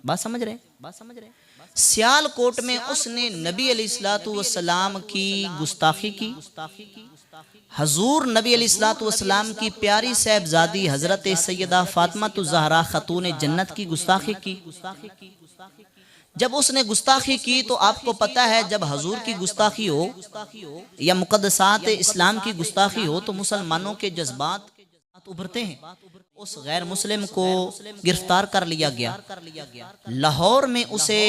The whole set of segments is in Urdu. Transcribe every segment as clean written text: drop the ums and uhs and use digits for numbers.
بات سمجھ رہے؟ سیال کوٹ میں اس نے نبی علیہ الصلوۃ والسلام کی گستاخی کی، حضور نبی علیہ الصلوۃ والسلام کی پیاری صاحبزادی حضرت سیدہ فاطمہ الزہرا خاتون جنت کی گستاخی کی۔ جب اس نے گستاخی کی تو آپ کو پتہ ہے جب حضور کی گستاخی ہو یا مقدسات اسلام کی گستاخی ہو تو مسلمانوں کے جذبات ابھرتے ہیں۔ اس غیر مسلم کو گرفتار کر لیا گیا، لاہور میں اسے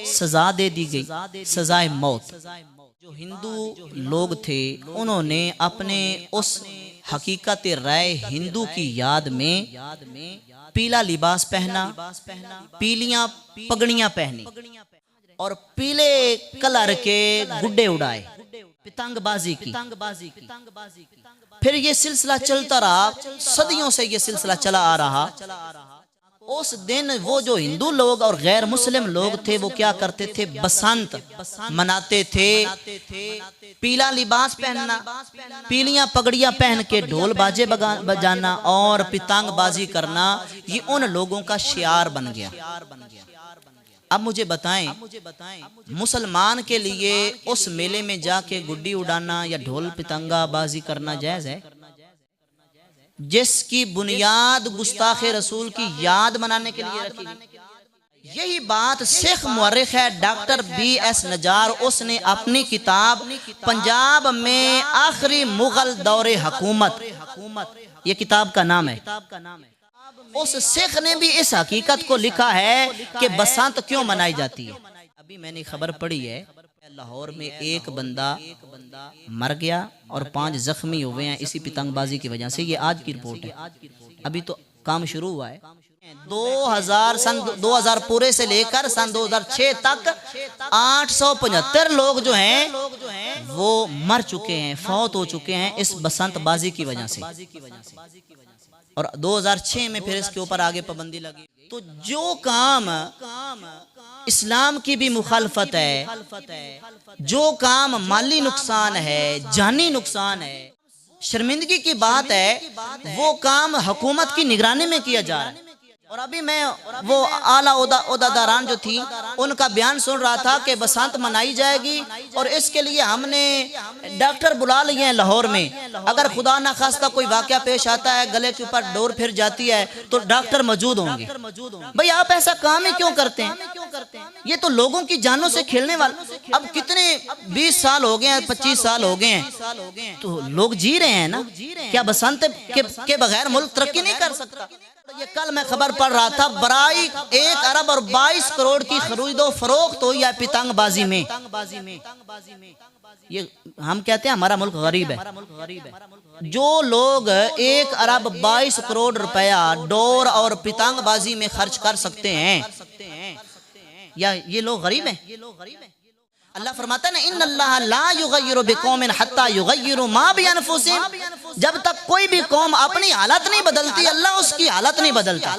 سزا دے دی گئی، سزائے موت۔ جو ہندو لوگ تھے انہوں نے اپنے اس حقیقت رائے ہندو کی یاد میں پیلا لباس پہنا، پیلیاں پگڑیاں پہنی اور پیلے کلر کے گڈے اڑائے، پتنگ بازی کی۔ پھر یہ سلسلہ چلتا رہا، صدیوں سے یہ سلسلہ چلا آ رہا۔ اس دن وہ جو ہندو لوگ اور غیر مسلم لوگ تھے وہ کیا کرتے تھے؟ بسنت مناتے تھے، پیلا لباس پہننا، پیلیاں پگڑیاں پہن کے ڈھول باجے بجانا اور پتنگ بازی کرنا، یہ ان لوگوں کا شعار بن گیا۔ اب مجھے بتائیں مسلمان کے لیے اس میلے میں جا کے گڈی اڑانا یا ڈھول پتنگا بازی کرنا جائز ہے؟ جس کی بنیاد گستاخ رسول کی یاد منانے کے لیے رکھی گئی۔ یہی بات سکھ مورخ ہے ڈاکٹر بی ایس نجار، اس نے اپنی کتاب پنجاب میں آخری مغل دور حکومت، یہ کتاب کا نام ہے، اس سکھ نے بھی اس حقیقت کو لکھا ہے کہ بسنت کیوں منائی جاتی ہے۔ ابھی میں نے خبر پڑھی ہے لاہور میں ایک بندہ مر گیا اور 5 زخمی ہوئے ہیں اسی پتنگ بازی کی وجہ سے، یہ آج کی رپورٹ ہے، ابھی تو کام شروع ہوا ہے۔ سن 2000 پورے سے لے کر سن 2006 تک 875 لوگ جو ہیں وہ مر چکے ہیں، فوت ہو چکے ہیں اس بسنت بازی کی وجہ سے، اور 2006 میں پھر اس کے اوپر آگے پابندی لگی۔ تو جو کام اسلام کی بھی مخالفت ہے، جو کام مالی نقصان ہے، جانی نقصان ہے، شرمندگی کی بات ہے، وہ کام حکومت کی نگرانی میں کیا جا رہا ہے۔ اور ابھی میں وہ اعلیٰ عہدیداران جو تھی ان کا بیان سن رہا تھا کہ بسنت منائی جائے گی اور اس کے لیے ہم نے ڈاکٹر بلا لیے ہیں لاہور میں، اگر خدا نہ خواستہ کوئی واقعہ پیش آتا ہے، گلے کے اوپر ڈور پھر جاتی ہے تو ڈاکٹر موجود ہوں گے۔ بھئی آپ ایسا کام ہی کیوں کرتے ہیں؟ یہ تو لوگوں کی جانوں سے کھیلنے والا، اب کتنے 20 سال ہو گئے ہیں، 25 سال ہو گئے ہیں تو لوگ جی رہے ہیں نا، کیا بسنت کے بغیر ملک ترقی نہیں کر سکتا؟ یہ کل میں خبر پڑھ رہا تھا برائی 1 ارب اور 22 کروڑ کی خرید و فروخت ہوئی ہے پتنگ بازی میں۔ یہ ہم کہتے ہیں ہمارا ملک غریب ہے، جو لوگ 1 ارب 22 کروڑ روپیہ ڈور اور پتنگ بازی میں خرچ کر سکتے ہیں، یا یہ لوگ غریب ہیں؟ اللہ فرماتا ہے نا ان اللہ لا یغیر بقوم حتی یغیروا ما بانفسہم، جب تک کوئی بھی قوم اپنی حالت نہیں بدلتی اللہ اس کی حالت نہیں بدلتا۔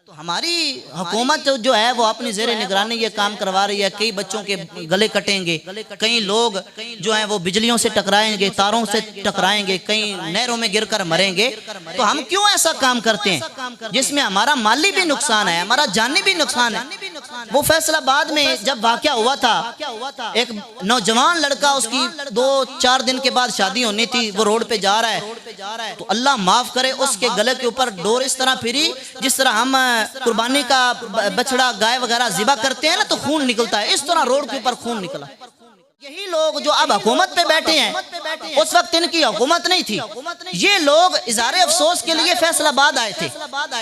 تو ہماری حکومت جو ہے وہ اپنی زیر نگرانی یہ کام کروا رہی ہے، کئی بچوں کے گلے کٹیں گے، کئی لوگ جو ہیں وہ بجلیوں سے ٹکرائیں گے، تاروں سے ٹکرائیں گے، کئی نہروں میں گر کر مریں گے۔ تو ہم کیوں ایسا کام کرتے ہیں جس میں ہمارا مالی بھی نقصان ہے، ہمارا جانی بھی نقصان ہے؟ وہ فیصل آباد میں جب واقعہ ہوا تھا، ایک نوجوان لڑکا، اس کی 2-4 دن کے بعد شادی ہونی تھی، وہ روڈ پہ جا رہا ہے تو اللہ معاف کرے اس کے گلے کے اوپر ڈور اس طرح پھری جس طرح ہم قربانی کا بچڑا گائے وغیرہ ذبح کرتے ہیں نا تو خون نکلتا ہے، اس طرح روڈ کے اوپر خون نکلا۔ یہی لوگ جو اب حکومت پہ بیٹھے ہیں، اس وقت ان کی حکومت نہیں تھی، یہ لوگ اظہار افسوس کے لیے فیصل آباد آئے تھے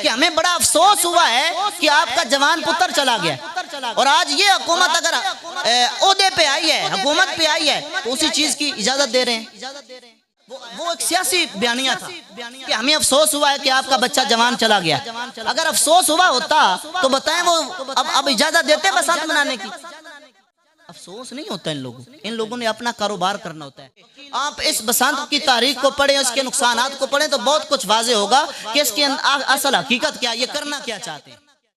کہ ہمیں بڑا افسوس ہوا ہے کہ آپ کا جوان پتر چلا گیا، اور آج یہ حکومت اگر عہدے پہ آئی ہے، حکومت پہ آئی ہے تو اسی چیز کی اجازت دے رہے ہیں۔ وہ ایک سیاسی بیانیہ تھا کہ ہمیں افسوس ہوا ہے کہ آپ کا بچہ جوان چلا گیا۔ اگر افسوس ہوا ہوتا تو بتائیں وہ اب اجازت دیتے بسنت منانے کی؟ افسوس نہیں ہوتا ان لوگوں نے اپنا کاروبار کرنا ہوتا ہے۔ آپ اس بسنت کی تاریخ کو پڑھیں، اس کے نقصانات کو پڑھیں تو بہت کچھ واضح ہوگا کہ اس کی اصل حقیقت کیا، یہ کرنا کیا چاہتے ہیں۔